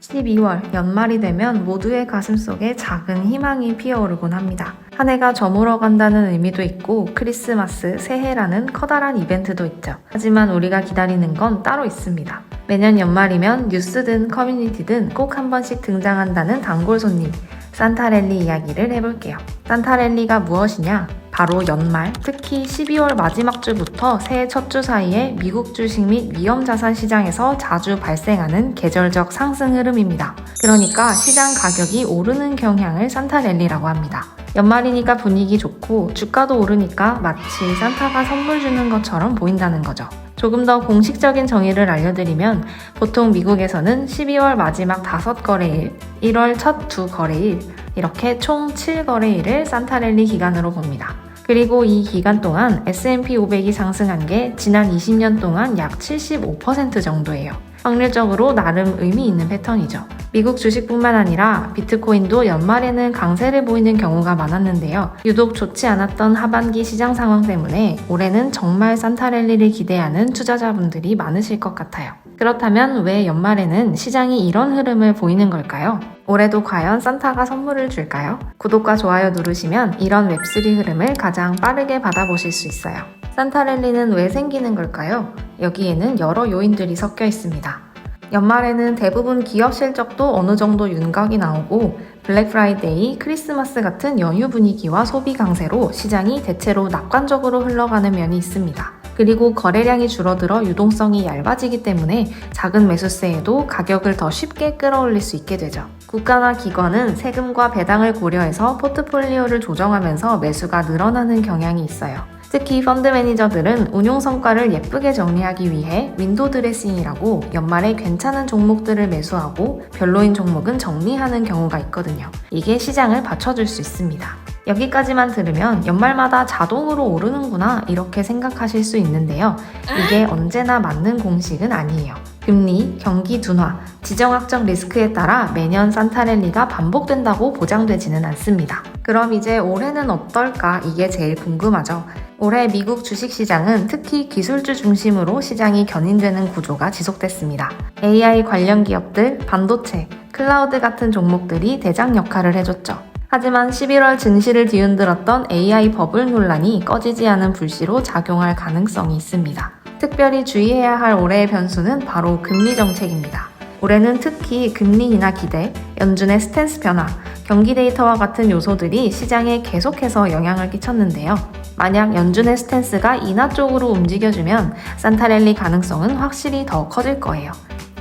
12월 연말이 되면 모두의 가슴속에 작은 희망이 피어오르곤 합니다. 한 해가 저물어 간다는 의미도 있고 크리스마스, 새해라는 커다란 이벤트도 있죠. 하지만 우리가 기다리는 건 따로 있습니다. 매년 연말이면 뉴스든 커뮤니티든 꼭 한 번씩 등장한다는 단골 손님, 산타랠리 이야기를 해볼게요. 산타랠리가 무엇이냐? 바로 연말, 특히 12월 마지막 주부터 새해 첫 주 사이에 미국 주식 및 위험자산 시장에서 자주 발생하는 계절적 상승 흐름입니다. 그러니까 시장 가격이 오르는 경향을 산타랠리라고 합니다. 연말이니까 분위기 좋고 주가도 오르니까 마치 산타가 선물 주는 것처럼 보인다는 거죠. 조금 더 공식적인 정의를 알려드리면 보통 미국에서는 12월 마지막 5거래일, 1월 첫 2거래일, 이렇게 총 7거래일을 산타랠리 기간으로 봅니다. 그리고 이 기간 동안 S&P 500이 상승한 게 지난 20년 동안 약 75% 정도예요. 확률적으로 나름 의미 있는 패턴이죠. 미국 주식뿐만 아니라 비트코인도 연말에는 강세를 보이는 경우가 많았는데요. 유독 좋지 않았던 하반기 시장 상황 때문에 올해는 정말 산타랠리를 기대하는 투자자분들이 많으실 것 같아요. 그렇다면 왜 연말에는 시장이 이런 흐름을 보이는 걸까요? 올해도 과연 산타가 선물을 줄까요? 구독과 좋아요 누르시면 이런 웹3 흐름을 가장 빠르게 받아보실 수 있어요. 산타랠리는 왜 생기는 걸까요? 여기에는 여러 요인들이 섞여 있습니다. 연말에는 대부분 기업 실적도 어느 정도 윤곽이 나오고 블랙 프라이데이, 크리스마스 같은 연휴 분위기와 소비 강세로 시장이 대체로 낙관적으로 흘러가는 면이 있습니다. 그리고 거래량이 줄어들어 유동성이 얇아지기 때문에 작은 매수세에도 가격을 더 쉽게 끌어올릴 수 있게 되죠. 국가나 기관은 세금과 배당을 고려해서 포트폴리오를 조정하면서 매수가 늘어나는 경향이 있어요. 특히 펀드 매니저들은 운용 성과를 예쁘게 정리하기 위해 윈도우 드레싱이라고 연말에 괜찮은 종목들을 매수하고 별로인 종목은 정리하는 경우가 있거든요. 이게 시장을 받쳐줄 수 있습니다. 여기까지만 들으면 연말마다 자동으로 오르는구나 이렇게 생각하실 수 있는데요. 이게 언제나 맞는 공식은 아니에요. 금리, 경기 둔화, 지정학적 리스크에 따라 매년 산타랠리가 반복된다고 보장되지는 않습니다. 그럼 이제 올해는 어떨까? 이게 제일 궁금하죠. 올해 미국 주식시장은 특히 기술주 중심으로 시장이 견인되는 구조가 지속됐습니다. AI 관련 기업들, 반도체, 클라우드 같은 종목들이 대장 역할을 해줬죠. 하지만 11월 증시를 뒤흔들었던 AI 버블 논란이 꺼지지 않은 불씨로 작용할 가능성이 있습니다. 특별히 주의해야 할 올해의 변수는 바로 금리 정책입니다. 올해는 특히 금리 인하 기대, 연준의 스탠스 변화, 경기 데이터와 같은 요소들이 시장에 계속해서 영향을 끼쳤는데요. 만약 연준의 스탠스가 인하 쪽으로 움직여주면 산타랠리 가능성은 확실히 더 커질 거예요.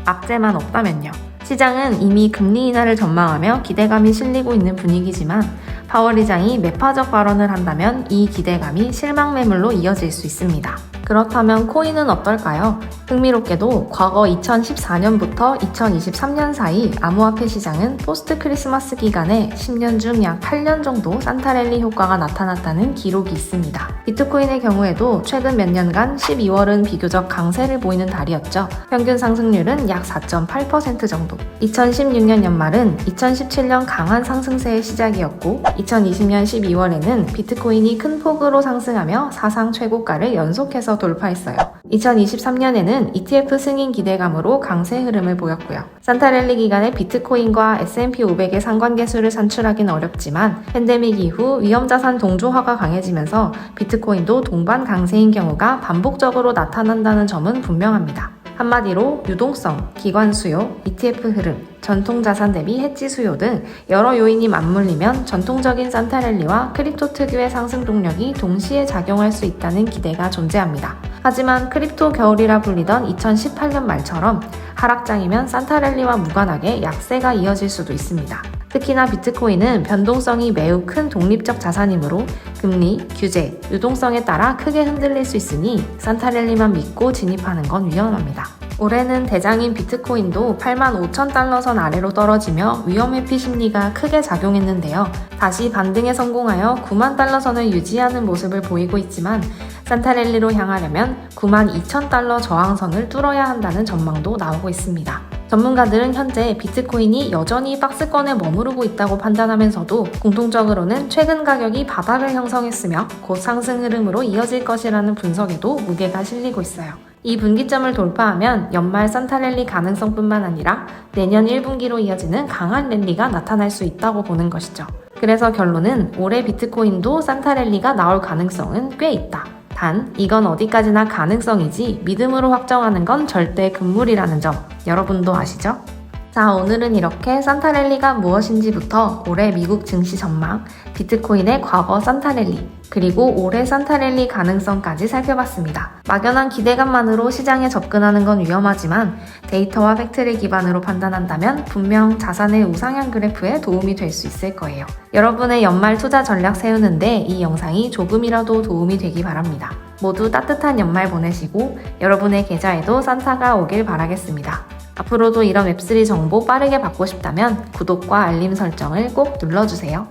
악재만 없다면요. 시장은 이미 금리 인하를 전망하며 기대감이 실리고 있는 분위기지만 파월 의장이 매파적 발언을 한다면 이 기대감이 실망 매물로 이어질 수 있습니다. 그렇다면 코인은 어떨까요? 흥미롭게도 과거 2014년부터 2023년 사이 암호화폐 시장은 포스트 크리스마스 기간에 10년 중 약 8년 정도 산타랠리 효과가 나타났다는 기록이 있습니다. 비트코인의 경우에도 최근 몇 년간 12월은 비교적 강세를 보이는 달이었죠. 평균 상승률은 약 4.8% 정도. 2016년 연말은 2017년 강한 상승세의 시작이었고 2020년 12월에는 비트코인이 큰 폭으로 상승하며 사상 최고가를 연속해서 돌파했어요. 2023년에는 ETF 승인 기대감으로 강세 흐름을 보였고요. 산타랠리 기간에 비트코인과 S&P 500의 상관계수를 산출하기는 어렵지만 팬데믹 이후 위험자산 동조화가 강해지면서 비트코인도 동반 강세인 경우가 반복적으로 나타난다는 점은 분명합니다. 한마디로 유동성, 기관 수요, ETF 흐름, 전통 자산 대비 해지 수요 등 여러 요인이 맞물리면 전통적인 산타랠리와 크립토 특유의 상승 동력이 동시에 작용할 수 있다는 기대가 존재합니다. 하지만 크립토 겨울이라 불리던 2018년 말처럼 하락장이면 산타랠리와 무관하게 약세가 이어질 수도 있습니다. 특히나 비트코인은 변동성이 매우 큰 독립적 자산이므로 금리, 규제, 유동성에 따라 크게 흔들릴 수 있으니 산타랠리만 믿고 진입하는 건 위험합니다. 올해는 대장인 비트코인도 85,000달러 선 아래로 떨어지며 위험회피 심리가 크게 작용했는데요. 다시 반등에 성공하여 90,000달러 선을 유지하는 모습을 보이고 있지만 산타랠리로 향하려면 92,000달러 저항선을 뚫어야 한다는 전망도 나오고 있습니다. 전문가들은 현재 비트코인이 여전히 박스권에 머무르고 있다고 판단하면서도 공통적으로는 최근 가격이 바닥을 형성했으며 곧 상승 흐름으로 이어질 것이라는 분석에도 무게가 실리고 있어요. 이 분기점을 돌파하면 연말 산타 랠리 가능성뿐만 아니라 내년 1분기로 이어지는 강한 랠리가 나타날 수 있다고 보는 것이죠. 그래서 결론은 올해 비트코인도 산타 랠리가 나올 가능성은 꽤 있다. 단, 이건 어디까지나 가능성이지 믿음으로 확정하는 건 절대 금물이라는 점 여러분도 아시죠? 자, 오늘은 이렇게 산타 랠리가 무엇인지부터 올해 미국 증시 전망, 비트코인의 과거 산타 랠리, 그리고 올해 산타 랠리 가능성까지 살펴봤습니다. 막연한 기대감만으로 시장에 접근하는 건 위험하지만 데이터와 팩트를 기반으로 판단한다면 분명 자산의 우상향 그래프에 도움이 될 수 있을 거예요. 여러분의 연말 투자 전략 세우는데 이 영상이 조금이라도 도움이 되기 바랍니다. 모두 따뜻한 연말 보내시고 여러분의 계좌에도 산타가 오길 바라겠습니다. 앞으로도 이런 웹3 정보 빠르게 받고 싶다면 구독과 알림 설정을 꼭 눌러주세요.